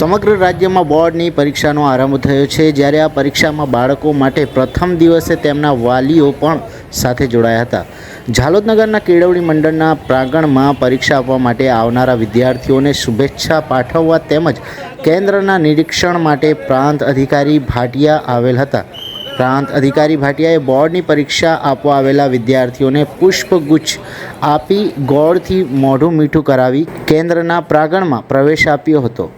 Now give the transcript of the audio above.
સમગ્ર રાજ્યમાં બોર્ડની પરીક્ષાનો આરંભ થયો છે, જ્યારે આ પરીક્ષામાં બાળકો માટે પ્રથમ દિવસે તેમના વાલીઓ પણ સાથે જોડાયા હતા. ઝાલોદ નગરના કેળવણી મંડળના પ્રાંગણમાં પરીક્ષા આપવા માટે આવનારા વિદ્યાર્થીઓને શુભેચ્છા પાઠવવા તેમજ કેન્દ્રના નિરીક્ષણ માટે પ્રાંત અધિકારી ભાટિયા આવેલ હતા. પ્રાંત અધિકારી ભાટિયાએ બોર્ડની પરીક્ષા આપવા આવેલા વિદ્યાર્થીઓને પુષ્પગુચ્છ આપી ગોળથી મોઢું મીઠું કરાવી કેન્દ્રના પ્રાંગણમાં પ્રવેશ આપ્યો હતો.